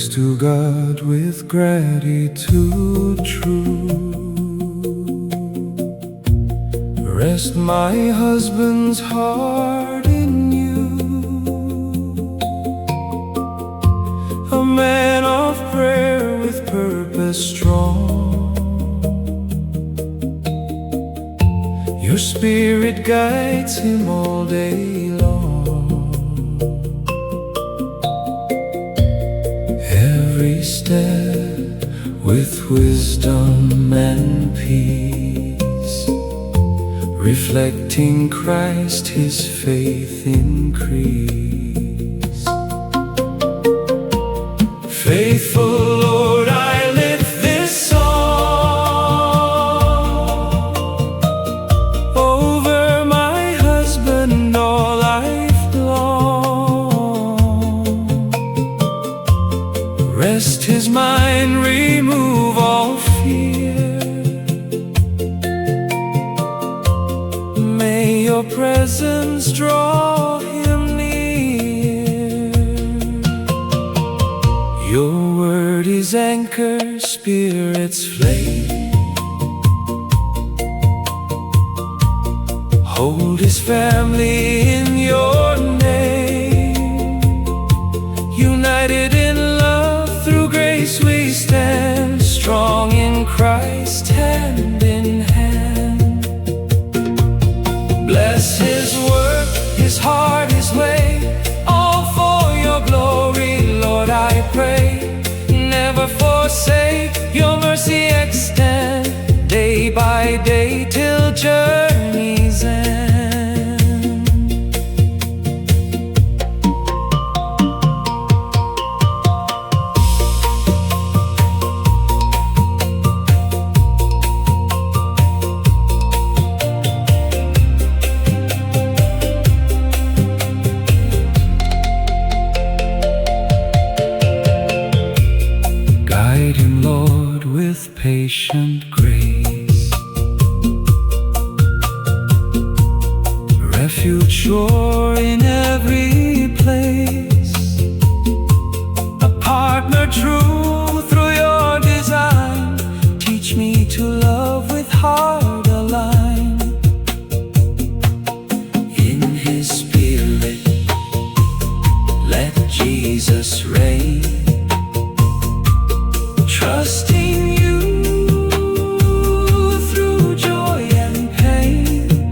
Praise to God with gratitude true. Rest my husband's heart in you, a man of prayer with purpose strong. Your spirit guides him all day long. Every step with wisdom and peace, reflecting Christ, his faith increase. Faithful Lord, I lift this song over my husband all life long. Rest his mind, remove all fear. May your presence draw him near. Your word is anchor, spirit's flame. Hold his family in your name. United in love, through grace we stand, strong in Christ, hand in hand. Bless his work, his heart, his way, all for your glory, Lord, I pray. Never forsake, your mercy extend, day by day till journey's end. Guide him, Lord, with patient grace. Refuge sure in every place. A partner true through your design. Teach me to love with heart aligned. In his spirit, let Jesus reign. Trusting you through joy and pain.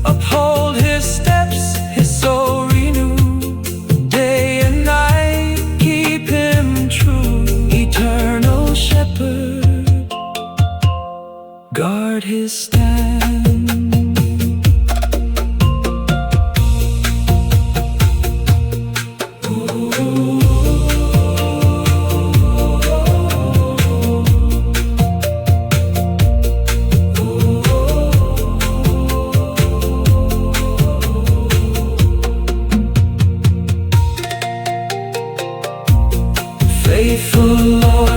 Uphold his steps, his soul renew. Day and night keep him true. Eternal shepherd, guard his stand. Faithful Lord,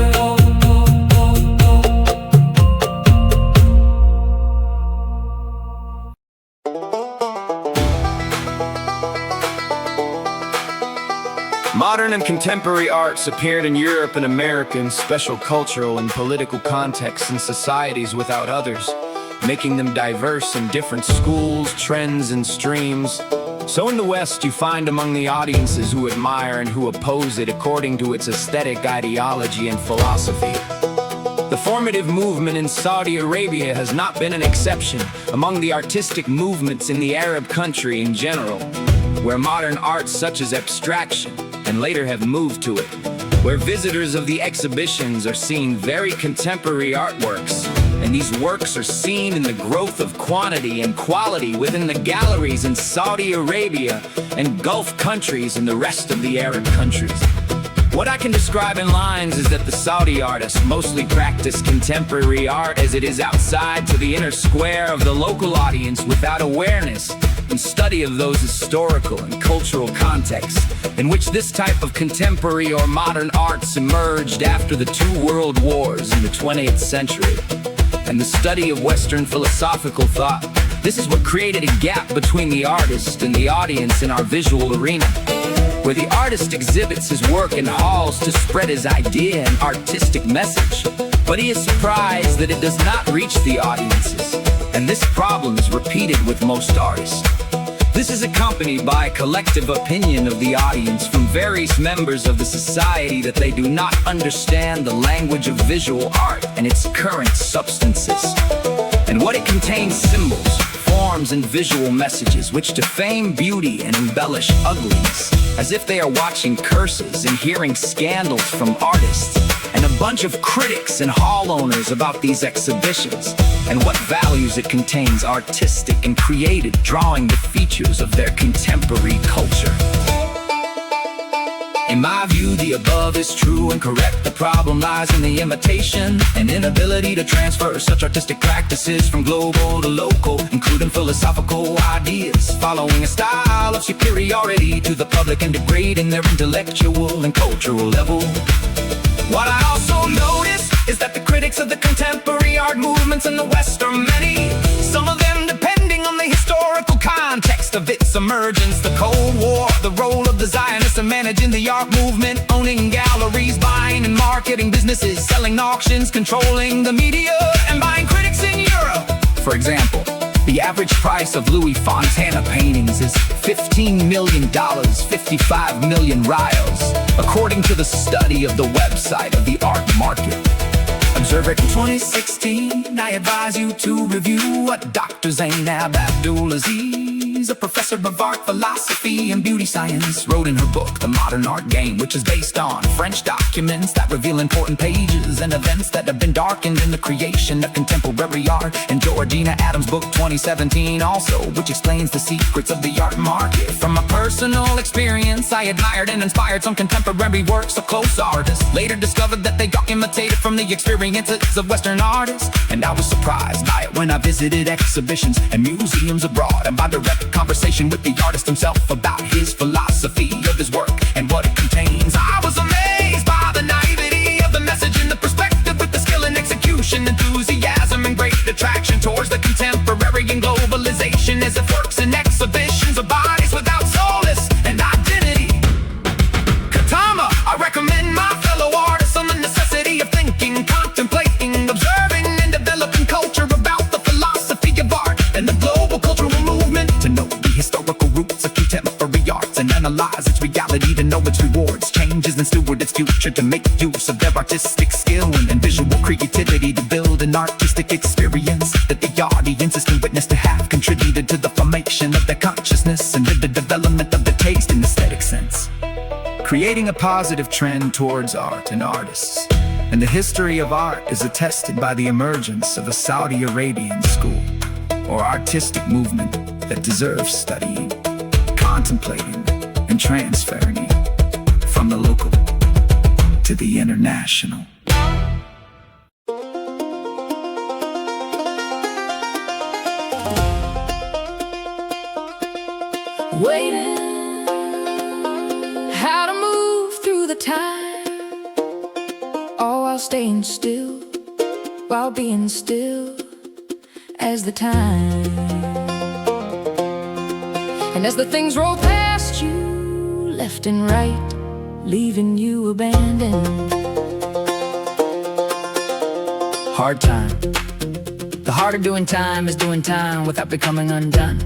modern and contemporary arts appeared in Europe and America in special cultural and political contexts and societies without others, making them diverse in different schools, trends, and streams. So in the West, you find among the audiences who admire and who oppose it according to its aesthetic ideology and philosophy. The formative movement in Saudi Arabia has not been an exception among the artistic movements in the Arab country in general, where modern arts such as abstraction and later have moved to it, where visitors of the exhibitions are seeing very contemporary artworks, and these works are seen in the growth of quantity and quality within the galleries in Saudi Arabia and Gulf countries and the rest of the Arab countries. What I can describe in lines is that the Saudi artists mostly practice contemporary art as it is outside to the inner square of the local audience without awareness and study of those historical and cultural contexts in which this type of contemporary or modern arts emerged after the two world wars in the 20th century, and the study of Western philosophical thought. This is what created a gap between the artist and the audience in our visual arena. where the artist exhibits his work in halls to spread his idea and artistic message. But he is surprised that it does not reach the audiences, and this problem is repeated with most artists. This is accompanied by a collective opinion of the audience from various members of the society that they do not understand the language of visual art and its current substances, and what it contains: symbols, forms, and visual messages which defame beauty and embellish ugliness, as if they are watching curses and hearing scandals from artists and a bunch of critics and hall owners about these exhibitions and what values it contains, artistic and creative, drawing the features of their contemporary culture. In my view, the above is true and correct. The problem lies in the imitation and inability to transfer such artistic practices from global to local, including philosophical ideas, following a style of superiority to the public and degrading their intellectual and cultural level. What I also notice is that the critics of the contemporary art movements in the West are many, some of them depending on the historical context of its emergence, the Cold War, the role of the Zionists in managing the art movement, owning galleries, buying and marketing businesses, selling auctions, controlling the media, and buying critics in Europe. For example, the average price of Louis Fontana paintings is $15 million, 55 million rials, according to the study of the website of the art market. Observe it in 2016. I advise you to review what Dr. Zainab Abdulaziz, a professor of art philosophy and beauty science, wrote in her book, The Modern Art Game, which is based on French documents that reveal important pages and events that have been darkened in the creation of contemporary art, and Georgina Adams' book 2017 also, which explains the secrets of the art market. From my personal experience, I admired and inspired some contemporary works of close artists, later discovered that they got imitated from the experiences of Western artists, and I was surprised by it when I visited exhibitions and museums abroad, and by direct conversation with the artist himself about his philosophy of his work and what it contains. I was amazed by the naivety of the message and the perspective, with the skill and execution, enthusiasm and great attraction towards the contemporary and globalization, as it works in exhibitions of bodies without soulless and identity. Katama, I recommend my fellow artists on the necessity of thinking, contemplating, observing, and developing culture about the philosophy of art and the global cultural movement, to know the historical roots of contemporary arts and analyze its reality, to know its rewards, changes, and steward its future, to make use of their artistic skill and visual creativity to build an artistic experience that the audiences can witness, to have contributed to the formation of their consciousness and the development of the taste and aesthetic sense, creating a positive trend towards art and artists. And the history of art is attested by the emergence of a Saudi Arabian school or artistic movement that deserves studying, contemplating, and transferring from the local to the international. Waiting, how to move through the time, all while staying still, while being still as the time. And as the things roll past you, left and right, leaving you abandoned. Hard time. The heart of doing time is doing time without becoming undone.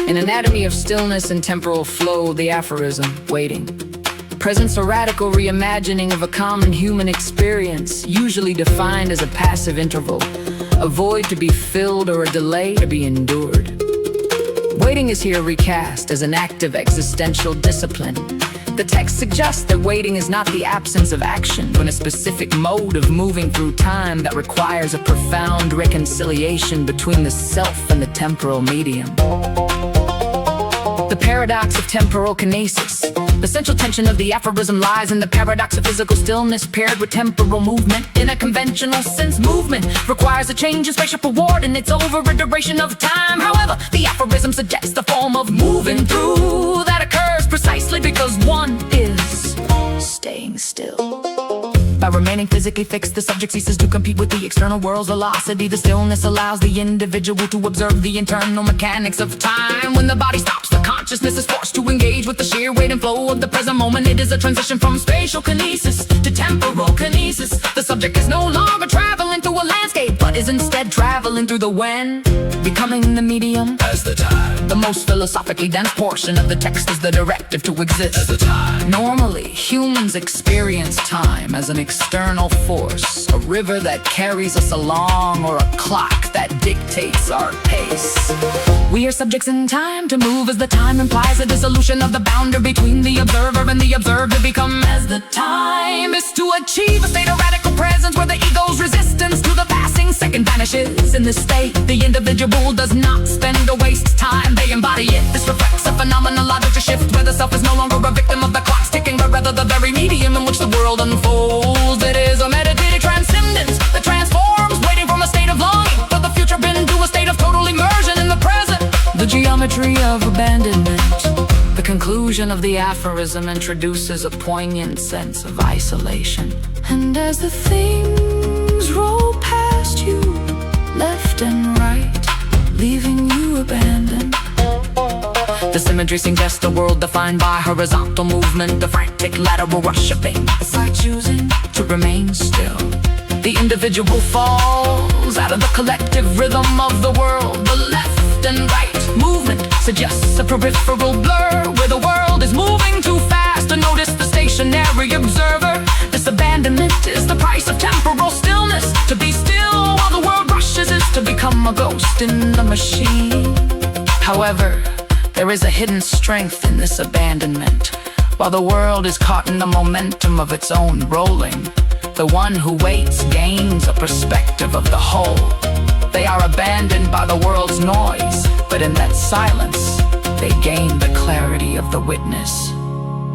An anatomy of stillness and temporal flow, the aphorism, waiting, presents a radical reimagining of a common human experience, usually defined as a passive interval, a void to be filled or a delay to be endured. Waiting is here recast as an active existential discipline. The text suggests that waiting is not the absence of action, but a specific mode of moving through time that requires a profound reconciliation between the self and the temporal medium. The paradox of temporal kinesis. The central tension of the aphorism lies in the paradox of physical stillness paired with temporal movement. In a conventional sense, movement requires a change in spatial coordinates over a duration of time. However, the aphorism suggests the form of moving through that occurs precisely because one is staying still. By While remaining physically fixed, the subject ceases to compete with the external world's velocity. The stillness allows the individual to observe the internal mechanics of time. When the body stops, the consciousness is forced to engage with the sheer weight and flow of the present moment. It is a transition from spatial kinesis to temporal kinesis. The subject is no longer traveling through a landscape, but is instead traveling through the when, becoming the medium as the time. The most philosophically dense portion of the text is the directive to exist as the time. Normally, humans experience time as an external force, a river that carries us along, or a clock that dictates our pace. We are subjects in time to move as the time implies a dissolution of the boundary between the observer and the observed to become as the time is to achieve a state of radical presence where the ego's resistance to the passing second vanishes. In this state, the individual does not spend or waste time, they embody it. This reflects a phenomenological shift where the self is no longer a victim of the clock's ticking, but rather the very medium in which the world unfolds. It is a meditative transcendence that transforms, waiting from a state of longing for the future into a state of total immersion in the present. The geometry of abandonment. The conclusion of the aphorism introduces a poignant sense of isolation. And as the things roll past you, left and right, leaving you abandoned, the symmetry suggests a world defined by horizontal movement, the frantic lateral rush of pain. It's like choosing to remain still. The individual falls out of the collective rhythm of the world. The left and right movement suggests a peripheral blur where the world is moving too fast to notice the stationary observer. This abandonment is the price of temporal stillness. To be still while the world rushes is to become a ghost in the machine. However, there is a hidden strength in this abandonment. While the world is caught in the momentum of its own rolling, the one who waits gains a perspective of the whole. They are abandoned by the world's noise, but in that silence, they gain the clarity of the witness.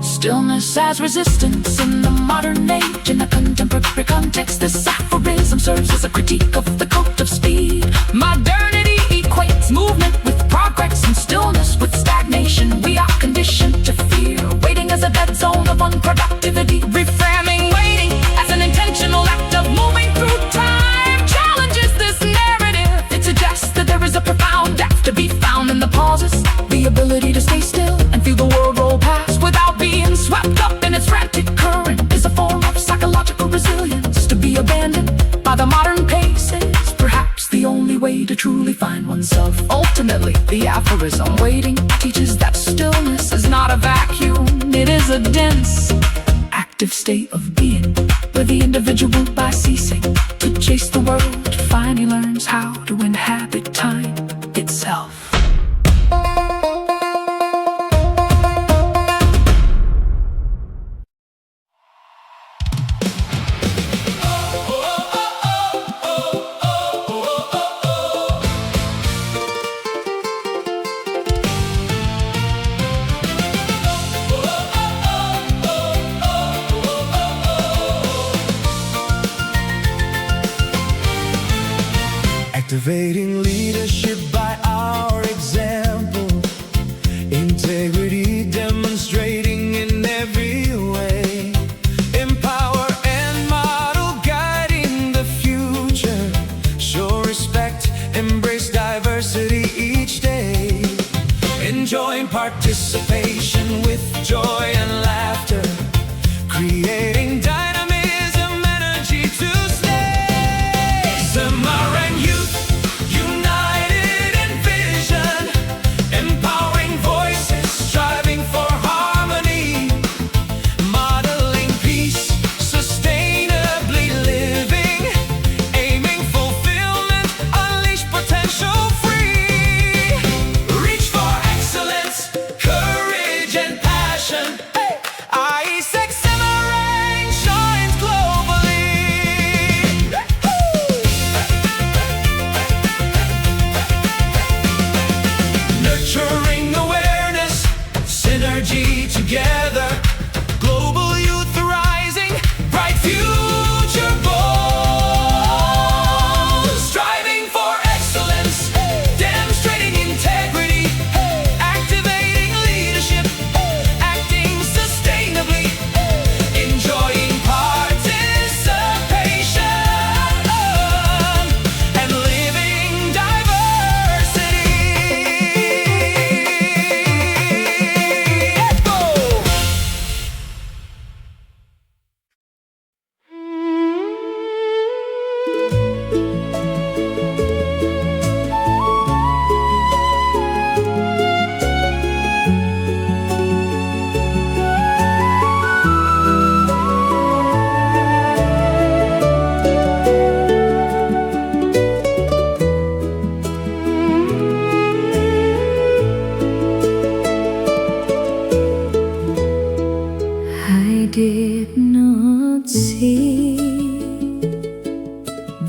Stillness as resistance in the modern age. In a contemporary context, this aphorism serves as a critique of the cult of speed. Modernity equates movement with progress and stillness with stagnation. We are conditioned to fear waiting as a dead zone of unproductivity. Reframing waiting as an intentional act of moving through time challenges this narrative. It suggests that there is a profound depth to be found in the pauses, the ability to stay still and feel the world roll past without being swept up in its frantic current is a form of psychological resilience. To be abandoned by the modern pace is perhaps the only way to truly find oneself. Ultimately, the aphorism waiting teaches that stillness is not a vacuum. It is a dense, active state of being, where the individual, by ceasing to chase the world, finally learns how to inhabit time itself. Activating leadership by our example, integrity demonstrating in every way, empower and model guiding the future, show respect, embrace diversity each day, enjoying participation with joy and laughter, creating dynamism, energy to stay. Summer and youth united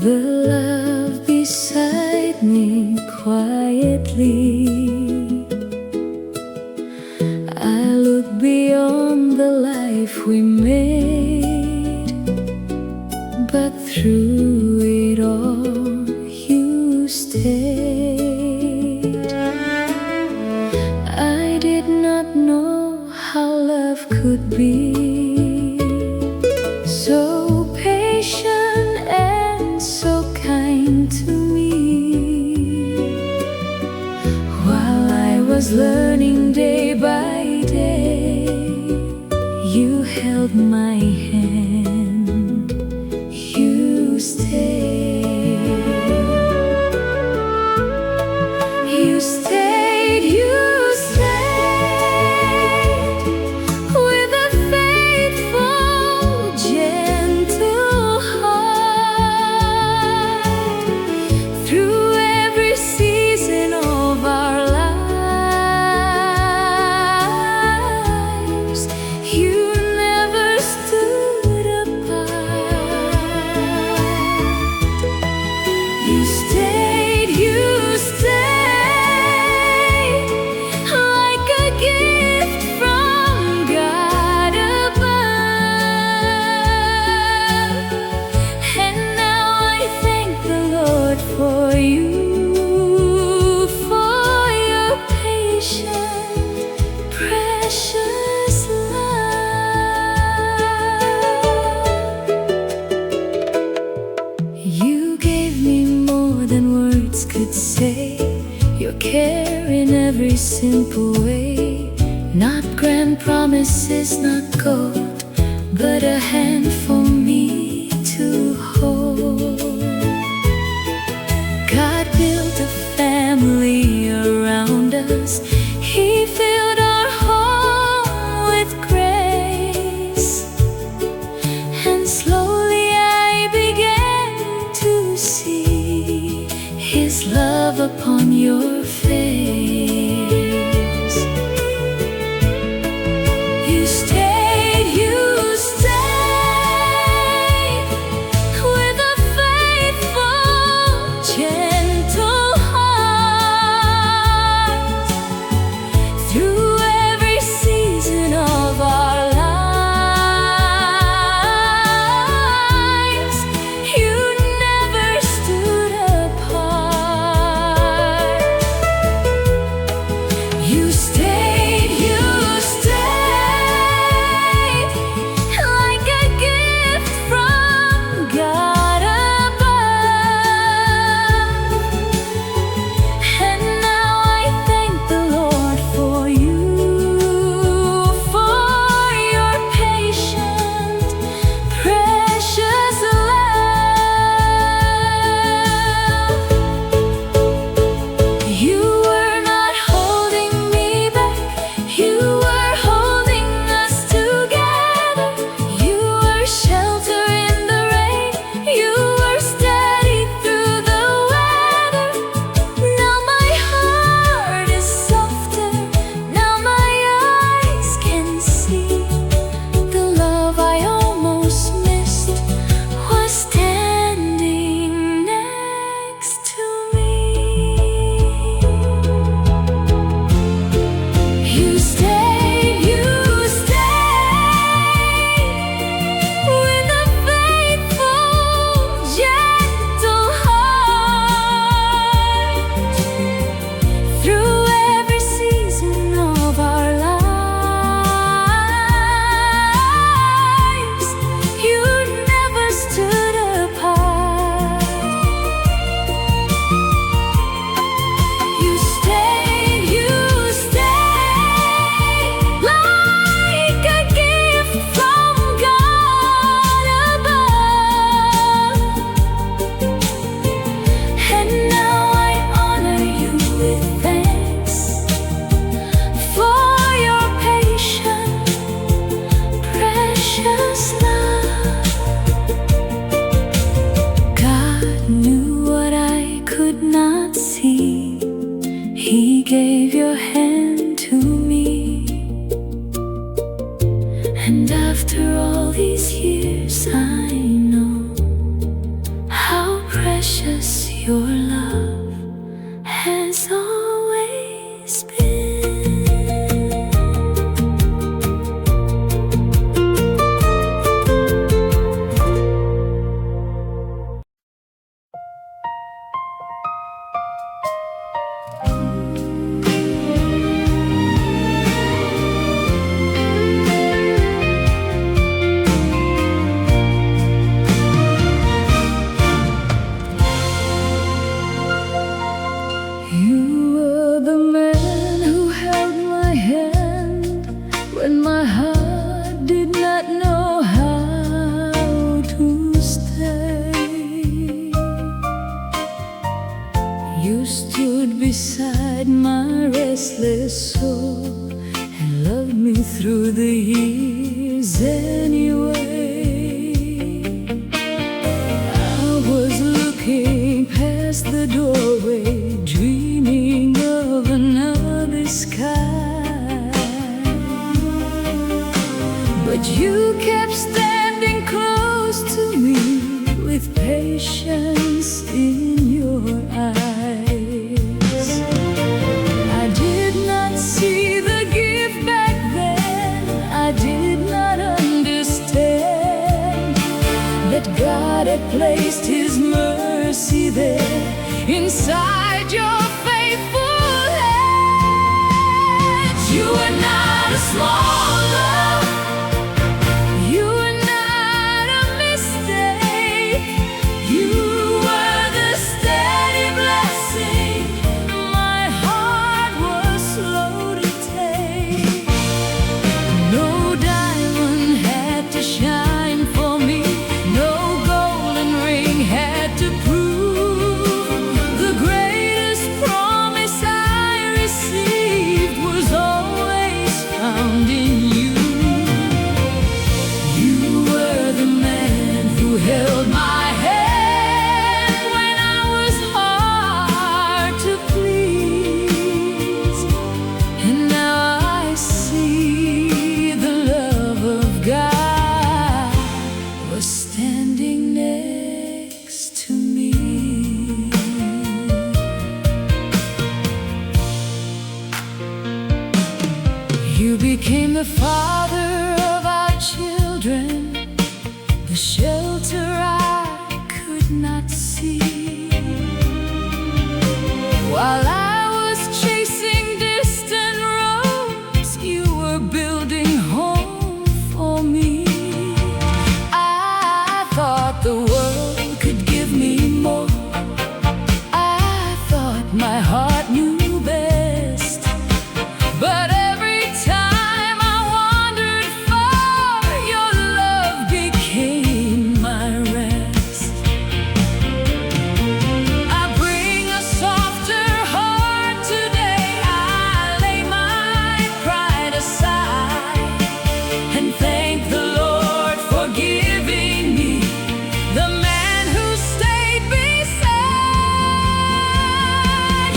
the love beside me quietly. I look beyond the life we made, but through it all you stayed. I did not know how love could be so patient and so kind to me. While I was learning day by day, you held my hand, you stayed. You stayed, you stayed, with a faithful, gentle heart. Through every season of our lives, you never stood apart. You stayed, you stayed, like a gift from God above. And now I thank the Lord for you, for your patient, precious love. You gave me more than words could say, your care in every simple way. Not grand promises, not gold, but a hand for me to hold. God built a family around us. He filled our home with grace. And slowly I began to see His love upon your face. You stayed, you stayed, with a faithful, gentle heart. Through every season of our lives, you never stood apart. You stayed, like a gift from God above. And now I thank the Lord for you, for your patient, precious love. You were not holding me back, you were holding us together. You were shelter in the rain, you were steady through the weather. Now my heart is softer, now my eyes can see. The love I almost missed was standing next to me. You stayed, with a faithful, gentle heart. Through every season of our lives, you never stood apart. You stayed, like a gift from God above. And now I honor you with thanks for your patient, precious love. God knew what I could not see. He gave your hand to me. And after all these years, I know how restless soul and loved me through the years anyway. I was looking past the doorway, dreaming of another sky, but you kept standing close to me with patience in your eyes. I did not see the gift back then. I did not understand that God had placed His mercy there inside your faithful hands. You are not a small love. You are not a mistake. You were the steady blessing my heart was slow to take. No diamond had to shine for me. No golden ring had to prove. The greatest promise I received was always found in you. You were the man who held my hand when I was hard to please. And now I see the love of God was standing next to me. You became the father of our children, the shelter I could not see. While I was chasing distant roads, you were building home for me. I thought the world could give me more. I thought my heart knew best. But every time I wandered far, your love became my rest. I bring a softer heart today. I lay my pride aside and thank the Lord for giving me the man who stayed beside.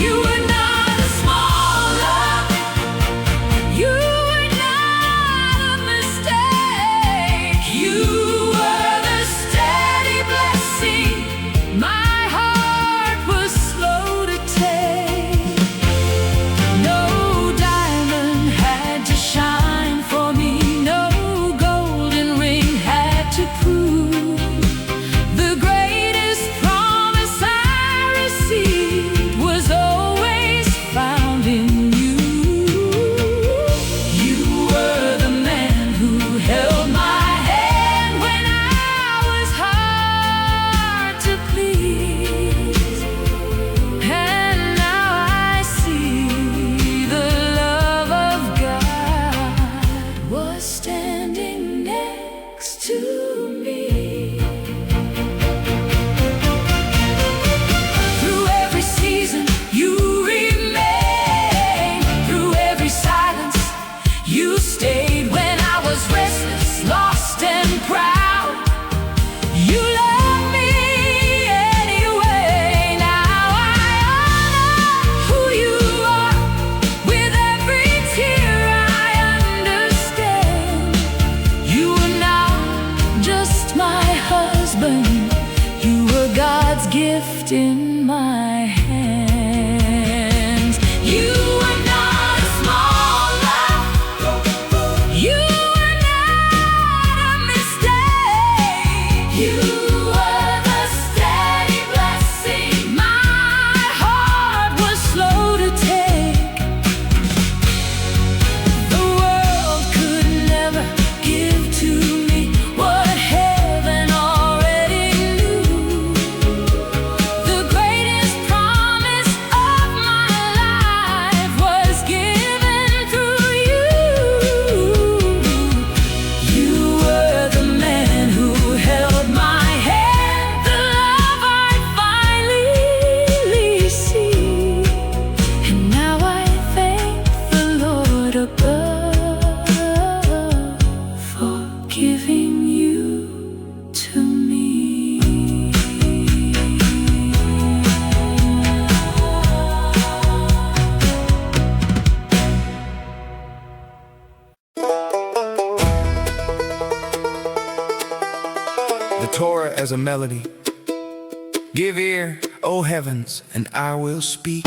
You were not a small love. You were not a mistake. You were the steady blessing my heart was slow to take. No diamond had to shine for me. No golden ring had to prove. The greatest promise I received was always found in you. You were the man who held my hand when I was hard to please. And now I see the love of God was standing next to me. Through every season, you remained. Through every silence, you stayed. When I was restless, lost and proud, you loved me anyway. Now I honor who you are. With every tear I understand. You were not just my husband. You were God's gift in my hands. You were not a small love. You were not a mistake. You were the steady blessing my heart was slow to take. The world could never give to me what heaven already knew. The great as a melody. Give ear, O heavens, and I will speak.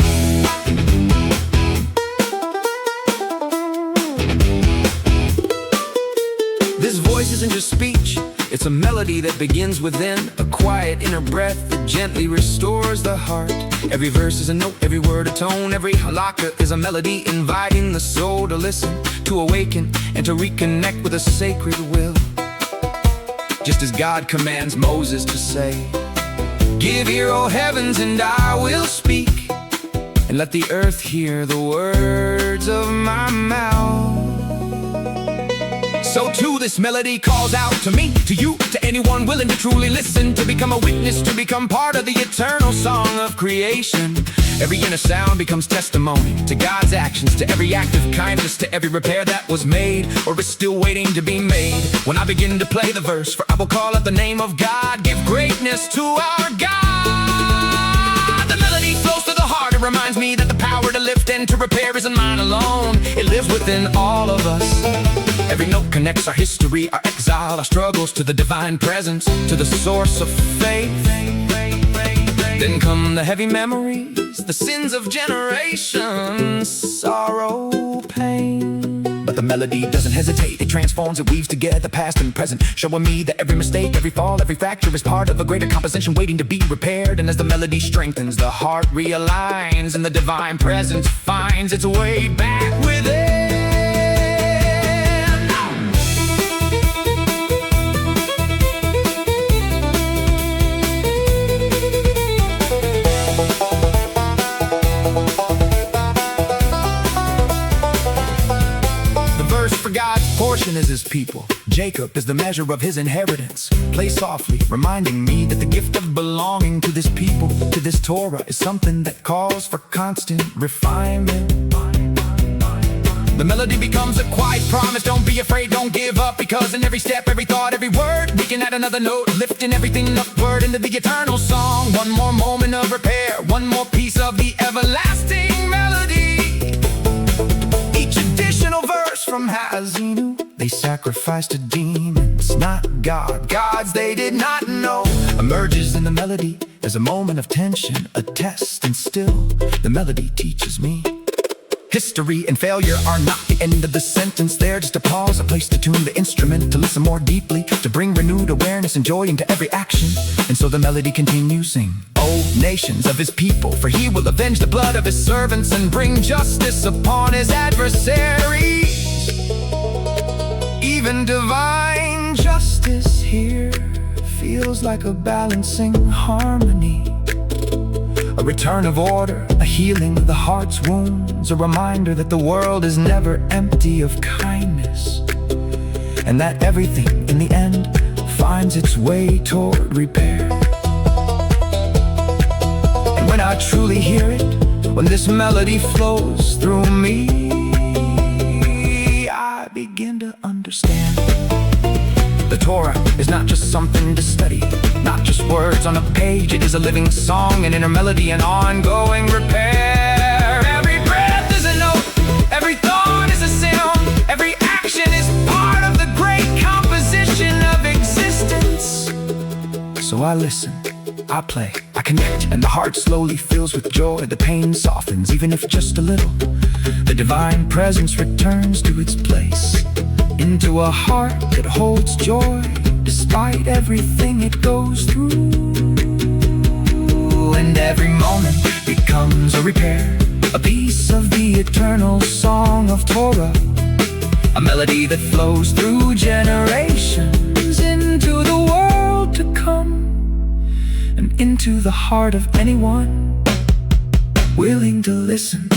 This voice isn't just speech, it's a melody that begins within, a quiet inner breath that gently restores the heart. Every verse is a note, every word a tone, every halakha is a melody inviting the soul to listen, to awaken, and to reconnect with a sacred will. Just as God commands Moses to say, give ear, O heavens, and I will speak, and let the earth hear the words of my mouth. So too this melody calls out to me, to you, to anyone willing to truly listen, to become a witness, to become part of the eternal song of creation. Every inner sound becomes testimony to God's actions, to every act of kindness, to every repair that was made or is still waiting to be made. When I begin to play the verse, for I will call out the name of God, give greatness to our God. The melody flows through the heart, it reminds me that the power to lift and to repair isn't mine alone. It lives within all of us. Every note connects our history, our exile, our struggles to the divine presence, to the source of faith. Then come the heavy memories, the sins of generations, sorrow, pain. But the melody doesn't hesitate, it transforms, it weaves together past and present, showing me that every mistake, every fall, every fracture is part of a greater composition waiting to be repaired. And as the melody strengthens, the heart realigns, and the divine presence finds its way back within. God's portion is his people. Jacob is the measure of his inheritance. Play softly, reminding me that the gift of belonging to this people, to this Torah, is something that calls for constant refinement. The melody becomes a quiet promise. Don't be afraid, don't give up, because in every step, every thought, every word, we can add another note, lifting everything upward into the eternal song. One more moment of repair, one more piece of the everlasting melody. Each additional verse from Hazinu, they sacrificed to demons, not God. Gods they did not know, emerges in the melody as a moment of tension, a test, and still the melody teaches me. History and failure are not the end of the sentence. They're just a pause, a place to tune the instrument, to listen more deeply, to bring renewed awareness and joy into every action. And so the melody continues, sing, O nations of his people, for he will avenge the blood of his servants and bring justice upon his adversaries. Even divine justice here feels like a balancing harmony. A return of order, a healing of the heart's wounds, a reminder that the world is never empty of kindness, and that everything in the end finds its way toward repair. And when I truly hear it, when this melody flows through me, I begin to understand. The Torah is not just something to study, not just words on a page. It is a living song, an inner melody, an ongoing repair. Every breath is a note, every thought is a sound, every action is part of the great composition of existence. So I listen, I play, I connect, and the heart slowly fills with joy. The pain softens, even if just a little. The divine presence returns to its place, into a heart that holds joy despite everything it goes through. And every moment becomes a repair, a piece of the eternal song of Torah, a melody that flows through generations into the world to come, and into the heart of anyone willing to listen.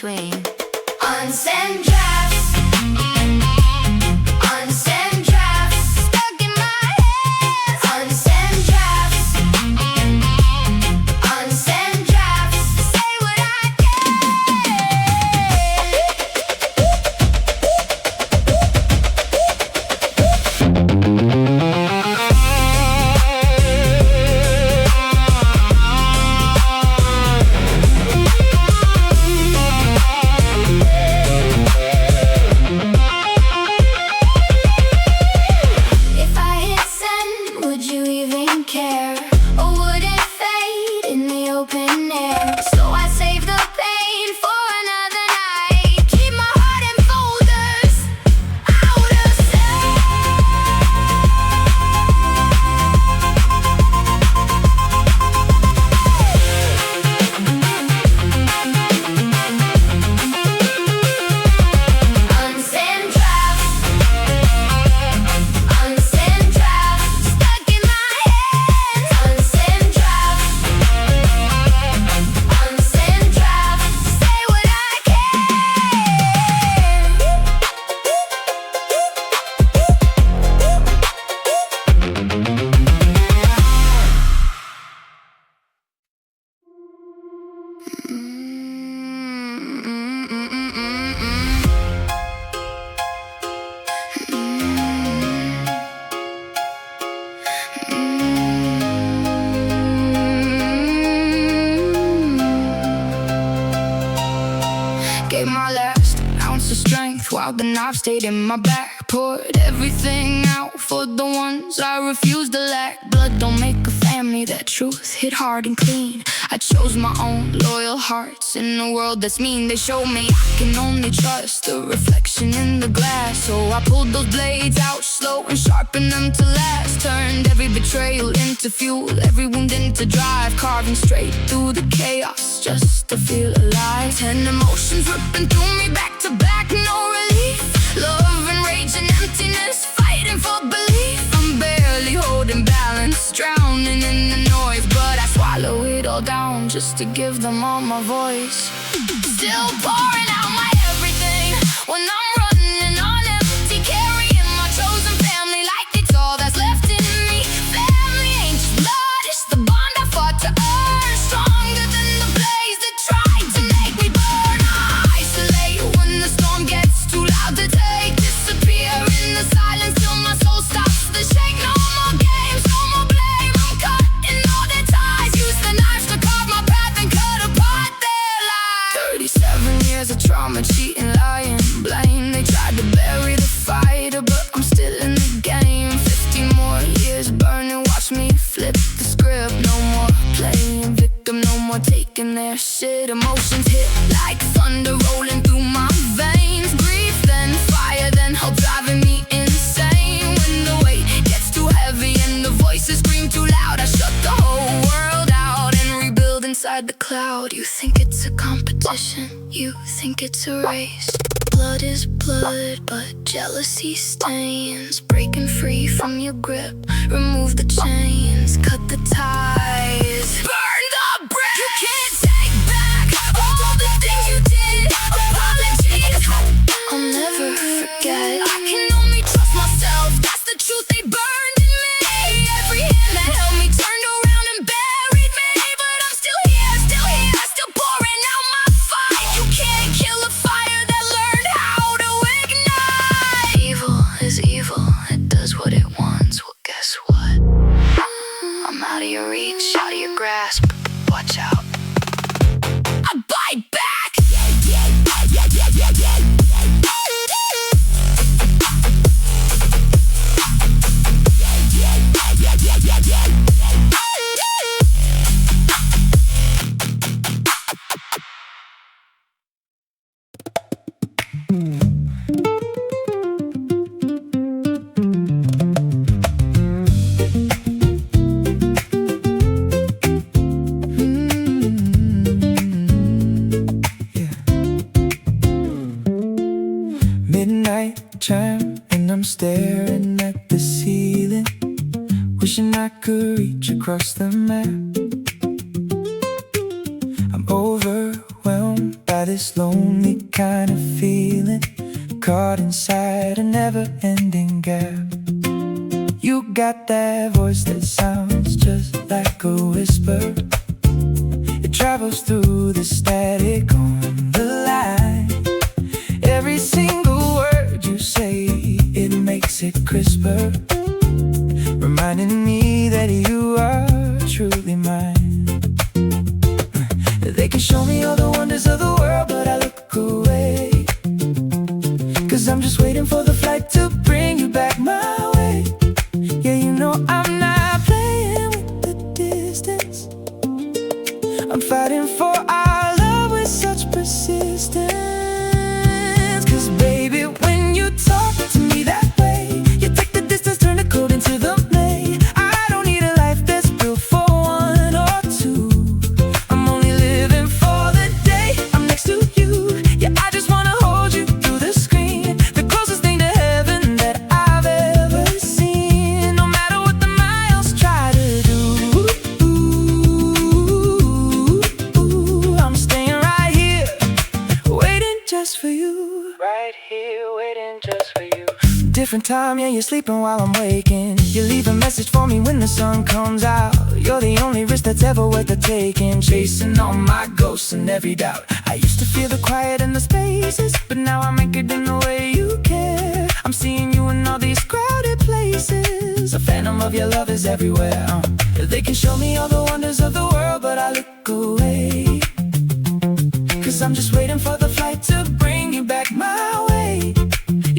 between. Unsend drafts, unsend drafts, stuck in my head. Unsend drafts, unsend drafts, say what I If I hit send, would you even care? Or would it fade in the open air? So I save the pain for another night. Keep my heart in folders, out of sight. Unsend drafts, unsend drafts, stuck in my head. Unsend drafts, unsend drafts, say what I can. Gave my last ounce of strength while the knife stayed in my back. Poured everything out for the ones I refused to lack. Blood don't make a family, that truth hit hard and clean. I chose my own loyal hearts in a world that's mean. They show me I can only trust the reflection in the glass. So I pulled those blades out slow and sharpened them to last. Turned every betrayal into fuel, every wound into drive. Carving straight through the chaos just to feel alive. 10 emotions ripping through me back to back, no relief. Love and rage and emptiness, fighting for belief. I'm barely holding balance, drowning in the noise. But I swallow it all down just to give them all my voice. Still pouring out my everything when I'm running on empty. Carrying my chosen family like it's all that's left in me. Family ain't just blood, it's the bond I fought to earn. Stronger than the blaze that tried to make me burn. I isolate when the storm gets too loud to take. Disappear in the silence till my soul stops to shake. No more games, no more blame. I'm cutting all the ties. Use the knives to carve my path and cut apart their lives. 37 years of trauma, cheating, lying, blame. They tried to bury the fighter, but I'm still in the game. 50 more years burning, watch me flip the script. No more playing victim, no more taking their shit. Emotions hit like thunder rolling through my veins. Grief, then fire, then hope driving me insane. When the weight gets too heavy and the voices scream too loud, I shut the whole world out and rebuild inside the cloud. You think it's a competition, you think it's a race. Blood is blood, but jealousy stains. Breaking free from your grip, remove the chains, cut the ties. Burn the bridge! You can't take back all the things you did. Apologies, I'll never forget. I can only trust myself, that's the truth they burned in me. Every hand that held me turned around and buried me. But I'm still here, still pouring out my fight. You can't kill a fire that learned how to ignite. Evil is evil, it does what it wants. Well, guess what? I'm out of your reach, out of your grasp. Watch out. I bite back. Midnight chime and I'm staring at the ceiling, wishing I could reach across the map. I'm overwhelmed by the this lonely kind of feeling, caught inside a never-ending gap. You got that voice that sounds just like a whisper. It travels through the static on the line. Every single word you say, it makes it crisper, reminding me that you are truly mine. They can show me all the wonders of the world, but I look away, 'cause I'm just waiting for the flight to bring you back my way. Yeah, you know I'm not playing with the distance. I'm fighting for our love with such persistence. 'Cause baby, when you talk to me that way, you take the distance, turn the cold into the May. I don't need a life that's built for one or two. I'm only living for the day I'm next to you. Yeah, I just wanna hold you through the screen, the closest thing to heaven that I've ever seen. No matter what the miles try to do, I'm staying right here, waiting just for you. Right here, waiting just for you. Different time, yeah, you're sleeping while I'm waking. You leave a message for me when the sun comes out. You're the only risk that's ever worth the taking, chasing all my ghosts and every doubt. I used to feel the quiet and the spaces, but now I'm anchored in the way you care. I'm seeing you in all these crowded places. A phantom of your love is everywhere. They can show me all the wonders of the world, but I look away, 'cause I'm just waiting for the flight to bring you back my way.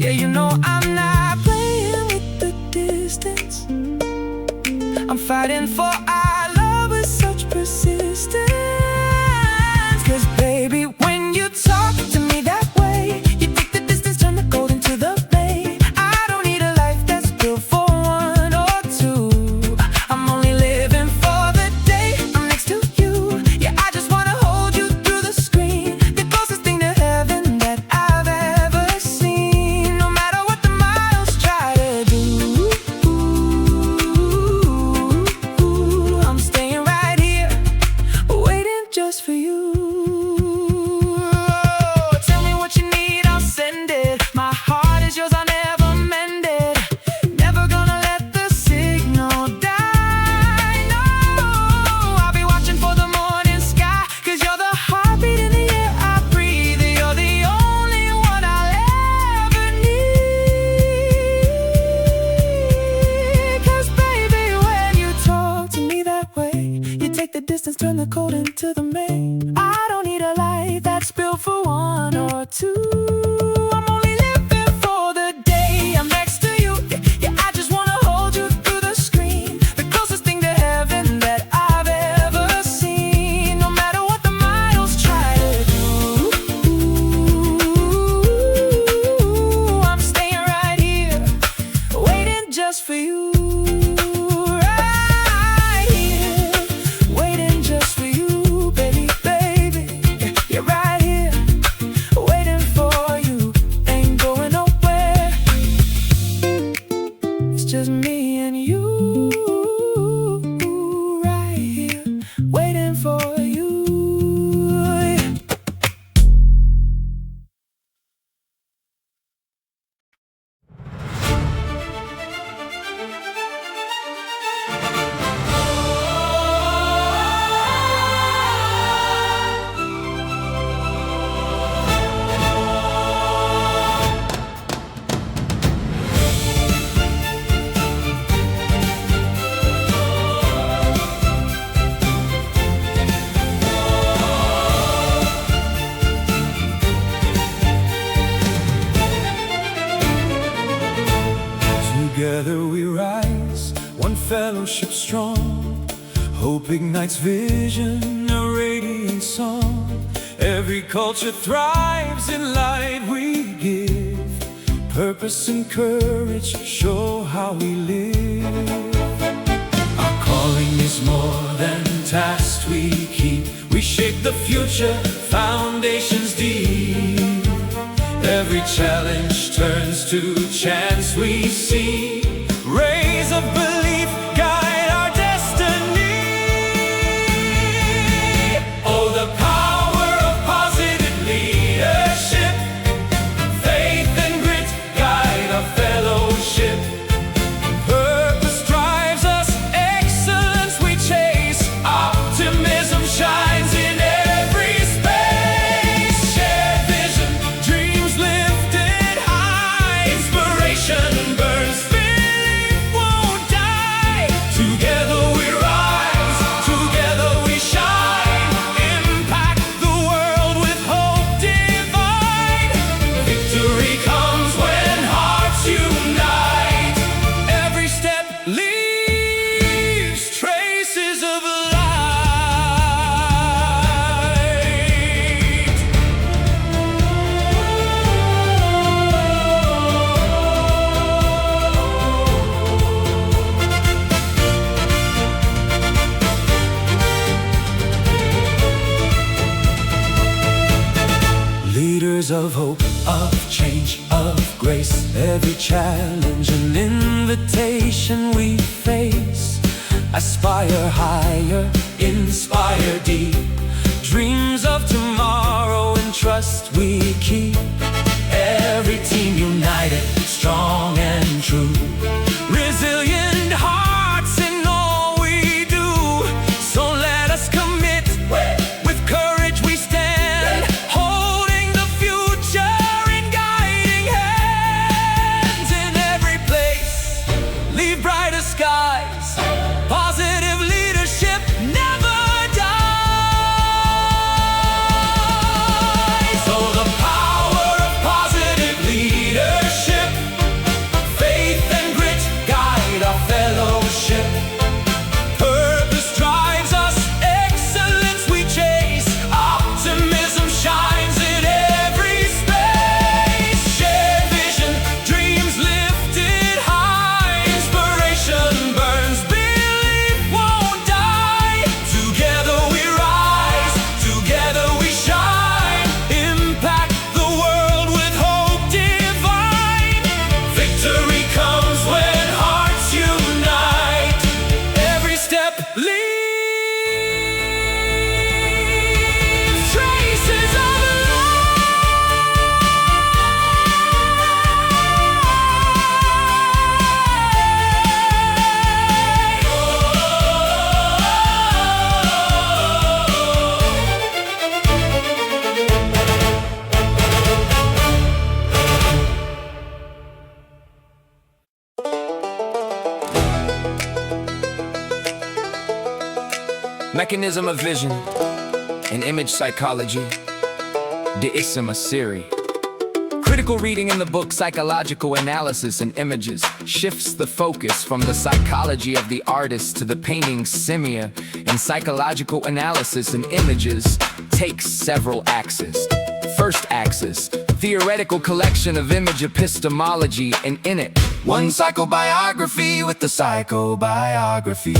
Yeah, you know I'm not playing with the distance. I'm fighting for our love with such persistence. 'Cause baby, when you talk to me that way, you take the distance, turn the cold into the May. I don't need a life that's built for one or two. I'm only living for the day I'm next to you. Yeah, I just wanna hold you through the screen, the closest thing to heaven that I've ever seen. No matter what the miles try to do, I'm staying right here, waiting just for you. Tell me what you need, I'll send it. My heart is yours, I'll never mend it. Never gonna let the signal die, no. I'll be watching for the morning sky, 'cause you're the heartbeat in the air I breathe. You're the only one I'll ever need. 'Cause baby, when you talk to me that way, you take the distance, turn the cold into the May. I don't need a life that's built for one or two. I'm only living for the day I'm next to you. Yeah, I just wanna hold you through the screen, the closest thing to heaven that I've ever seen. No matter what the miles try to do, I'm staying right here, waiting just for you. Right here, waiting just for you, baby, baby. You're right here, waiting for you, ain't going nowhere. It's just me and you, right here, waiting for you. Together we rise, one fellowship strong. Hope ignites vision, a radiant song. Every culture thrives in light we give. Purpose and courage show how we live. Our calling is more than tasks we keep. We shape the future, foundations deep. Every challenge turns to chance we see. Rays of belief guide our destiny. Oh, the power of positive lead. years of hope, of change, of grace. Every challenge an invitation we face. Aspire higher, inspire deep. Dreams of tomorrow and trust we keep. Every team united, strong and true. Resilient hearts in all we do. So let us commit, with courage we stand, holding the future in guiding hands. In every place, leave brighter skies. Positive leadership never dies. So the power of positive leadership, faith and grit guide our fellowship. Purpose drives us, excellence we chase. Optimism shines in every space. Shared vision, dreams lifted high. Inspiration burns, belief won't die. Together we rise, together we shine. Impact the world with hope divine. Victory comes when hearts unite. Every step leaves traces of Mechanism of vision and image psychology. Deissima Siri. Critical reading in the book Psychological Analysis and Images shifts the focus from the psychology of the artist to the painting's semia, and psychological analysis and images takes several axes. First axis, theoretical collection of image epistemology, and in it, one psychobiography with the psychobiography.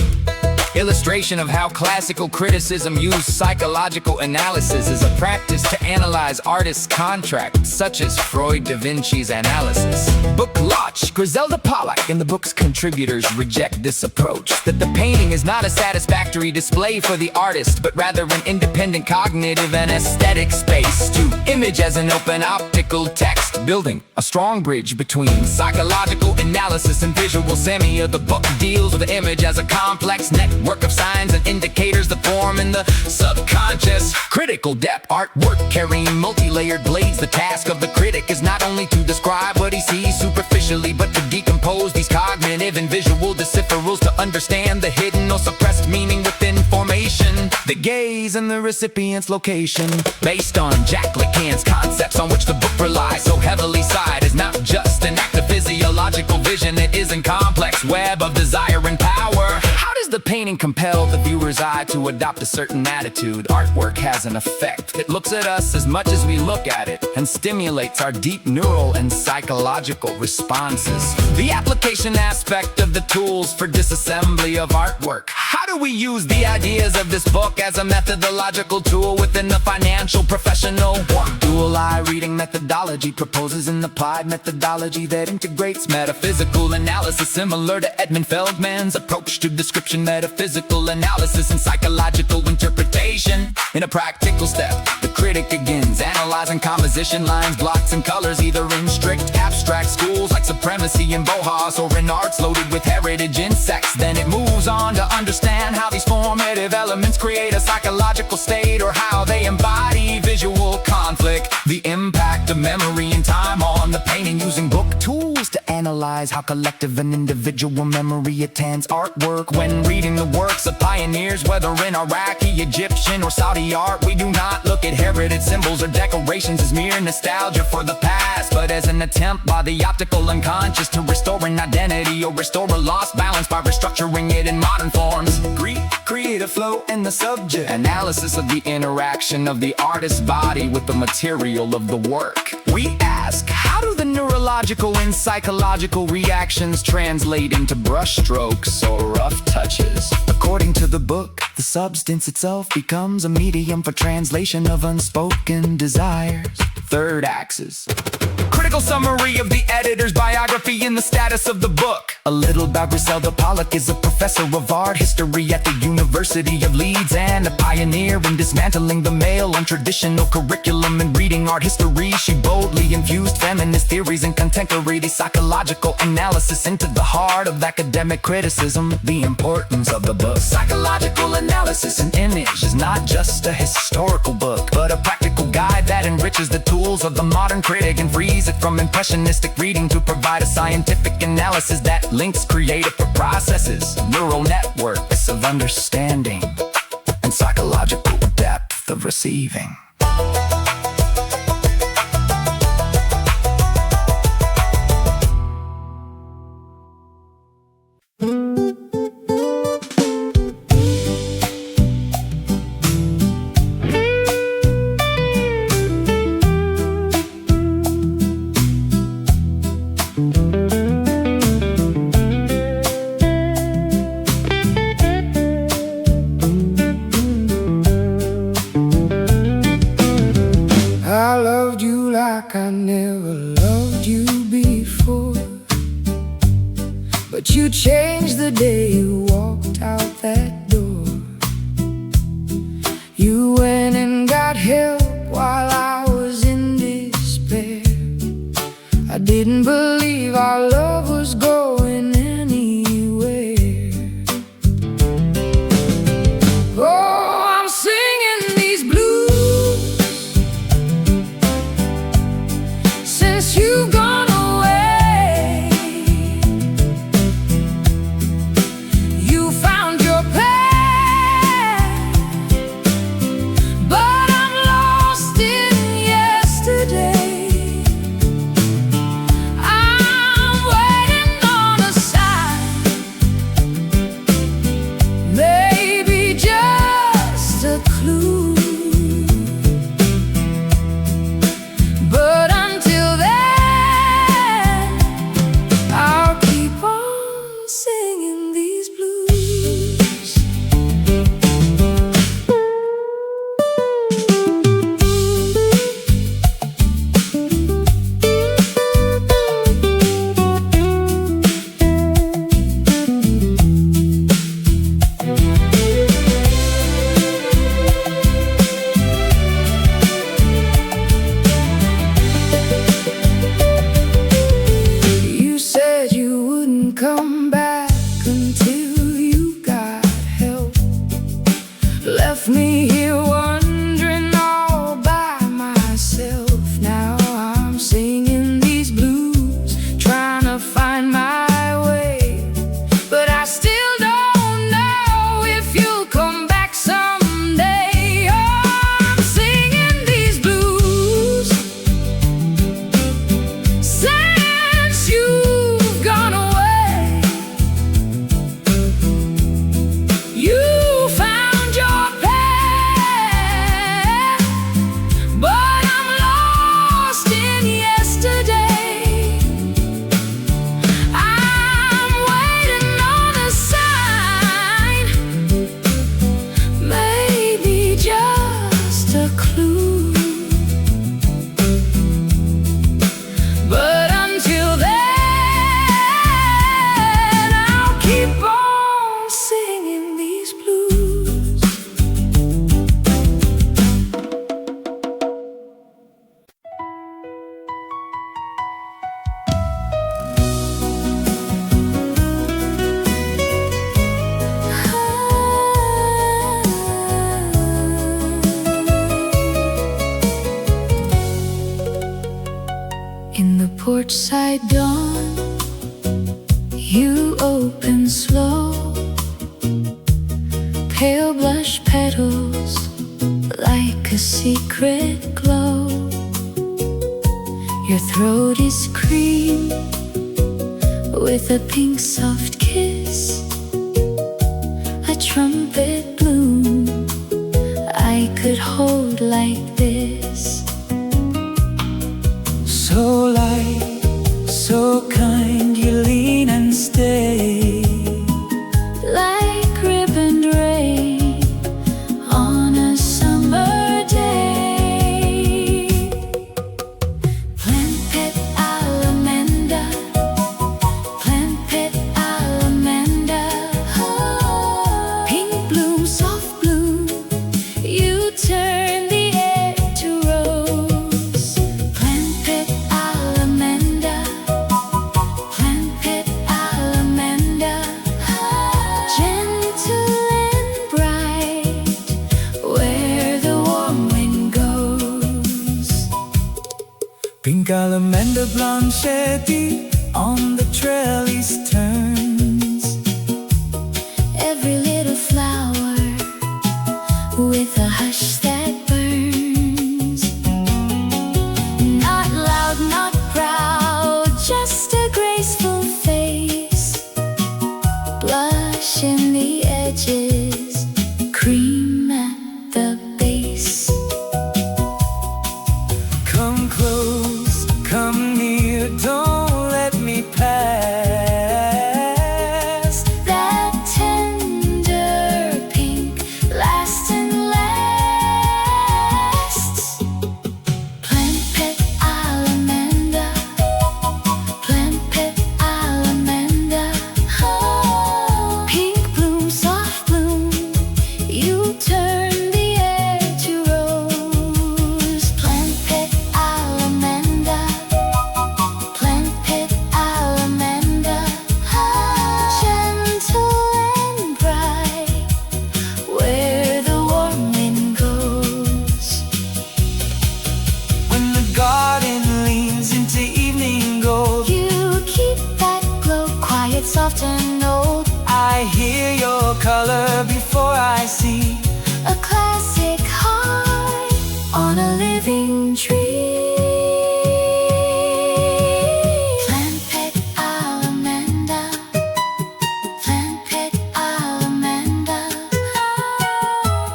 Illustration of how classical criticism used psychological analysis as a practice to analyze artists' contracts, such as Freud da Vinci's analysis. Book launch. Griselda Pollock and the book's contributors reject this approach, that the painting is not a satisfactory display for the artist, but rather an independent cognitive and aesthetic space to image as an open optical text, building a strong bridge between psychological analysis and visual semia. The book deals with the image as a complex network of signs and indicators that form in the subconscious. Critical depth artwork carrying multi-layered blades. The task of the critic is not only to describe what he sees superficially, but to decompose these cognitive and visual decipherals to understand the hidden or suppressed meaning within formation. The gaze and the recipient's location, based on Jack Lacan's concepts on which the book relies so heavily. Sight is not just an act of physiological vision, it is a complex web of desire and power. How does the painting compel the viewer's eye to adopt a certain attitude? Artwork has an effect. It looks at us as much as we look at it, and stimulates our deep neural and psychological responses. The application aspect of the tools for disassembly of artwork. How do we use the ideas of this book as a methodological tool within the financial professional? Dual eye reading methodology proposes an applied methodology that integrates metaphysical analysis, similar to Edmund Feldman's approach to description. Metaphysical analysis and psychological interpretation. In a practical step, the critic begins analyzing composition, lines, blocks, and colors, either in strict abstract schools like supremacy and Bohas, or in arts loaded with heritage insects. Then it moves on to understand how these formative elements create a psychological state, or how they embody visual conflict. The impact of memory and time on the painting, using book tools to analyze how collective and individual memory attends artwork. When reading the works of pioneers, whether in Iraqi, Egyptian, or Saudi art, we do not look at heritage symbols or decorations as mere nostalgia for the past, but as an attempt by the optical unconscious to restore an identity or restore a lost balance by restructuring it in modern forms. Create a flow in the subject. Analysis of the interaction of the artist's body with the material of the work. We ask, how do the neurological and psychological reactions translate into brushstrokes or rough touches? According to the book, the substance itself becomes a medium for translation of unspoken desires. third axis. Critical summary of the editor's biography and the status of the book. A little about Griselda Pollock is a professor of art history at the University of Leeds and a pioneer in dismantling the male untraditional curriculum in reading art history. She boldly infused feminist theories and contemporary psychological analysis into the heart of academic criticism. The importance of the book. Psychological analysis and image is not just a historical book, but a practical guide that enriches the tools of the modern critic and frees it from impressionistic reading to provide a scientific analysis that links creative processes, neural networks of understanding, and psychological depth of receiving. I loved you like I never loved you before, but you changed the day you walked out that door. You went and got help while I was in despair. I didn't believe our love was going anywhere. Oh, I'm singing these blues since you've gone away. You found your path, but I'm lost in yesterday. I'm waiting on a sign, maybe just a clue. But until then, I'll keep on singing these blues. You said you wouldn't come back until you got help. Left me here wondering all by myself. Now I'm singing these blues, trying to find my way. But I still don't know if you'll come back someday. Oh, I'm singing these blues since you've gone away. You found your path, but I'm lost in yesterday. I'm waiting on a sign, maybe just a clue. But until then, I'll keep on singing these blues. In the porch side dawn, you open slow, pale blush petals like a secret glow. Your throat is cream with a pink soft kiss, a trumpet bloom I could hold like this. So light, so kind, you lean and stay. Like ribboned rain on a summer day. Pink almond blanchetti on the trellis turns. Every little flower with a hush that burns. Not loud, not proud, just a graceful face. Blush in the edges, cream at the base. Come close, come near, don't let me pass. That tender pink lasts and lasts. Plant pet alamanda, plant pet alamanda. Oh, pink bloom, soft bloom, you turn the air to rose. Plant pet alamanda, plant pet alamanda. Gentle and bright, where the warm wind goes. When the garden leans into evening gold, You keep that glow quiet, soft and old. I hear your color before I see. A classic heart on a living tree. Plant pet alamanda, plant pet alamanda.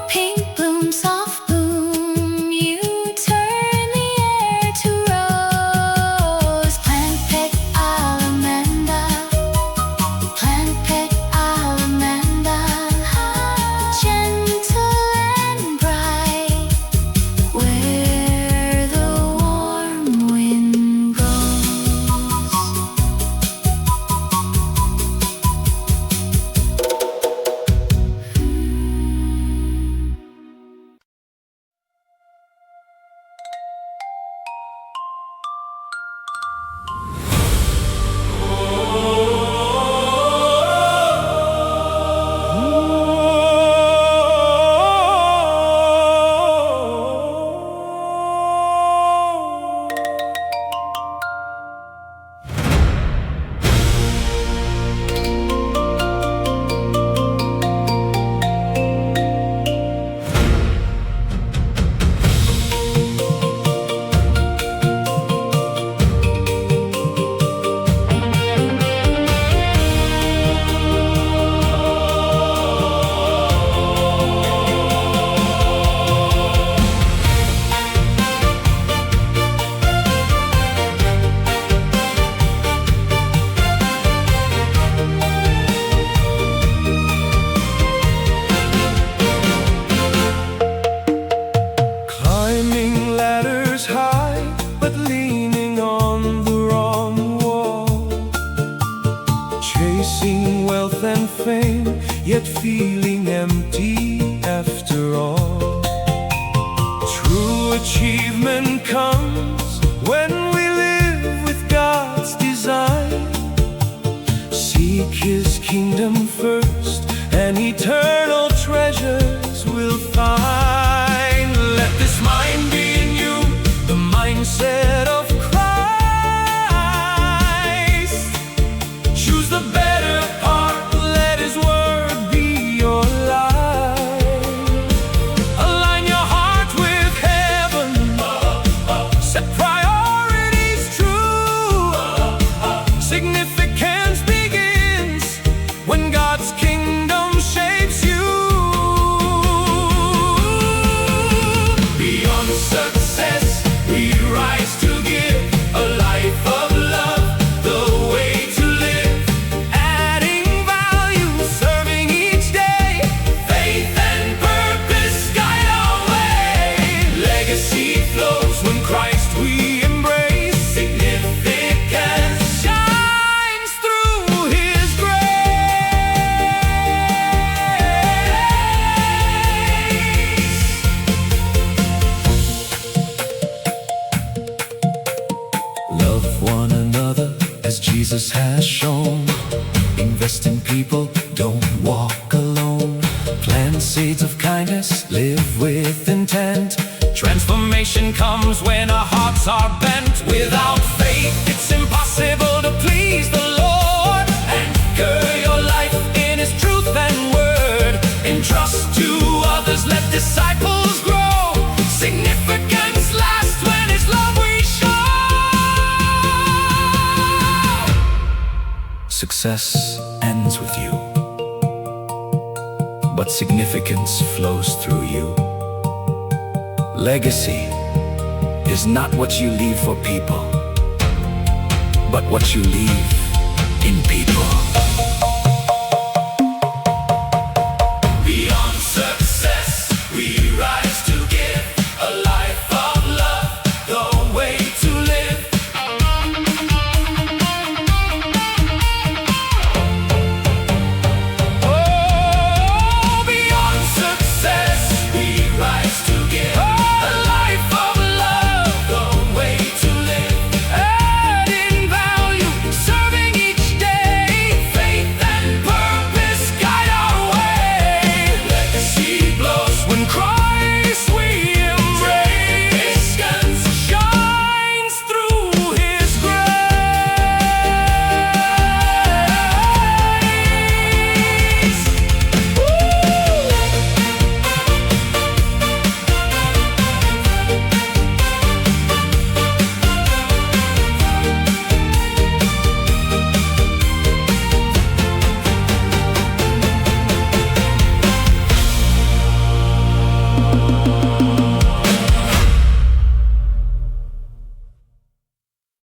Pink bloom, soft bloom, you turn the air to rose. Plant pet alamanda, plant pet alamanda. Gentle and bright, where the warm wind goes. Climbing ladders high, but leaning on the wrong wall. Chasing wealth and fame, yet feeling empty after all. True achievement comes when we live with God's design. Seek His kingdom first, and eternal treasures will find. Let this mind be in you, the mindset of Christ. Choose the better part, let His word be your life. Align your heart with heaven, set priorities true. Significance begins when God's kingdom shapes you. Beyond success, we rise to give a life of love, the way to live. Adding value, serving each day. Faith and purpose guide our way. Legacy flows when Christ we embrace. Significance shines through His grace. Love one another as Jesus has shown. Invest in people, don't walk alone. Plant seeds of kindness, live with intent. Transformation comes when our hearts are bent. Without faith, it's impossible to please the Lord. Anchor your life in His truth and word. Entrust to others, let disciples grow. Significance lasts when His love we show. Success ends with you, but significance flows through you. Legacy is not what you leave for people, but what you leave in people.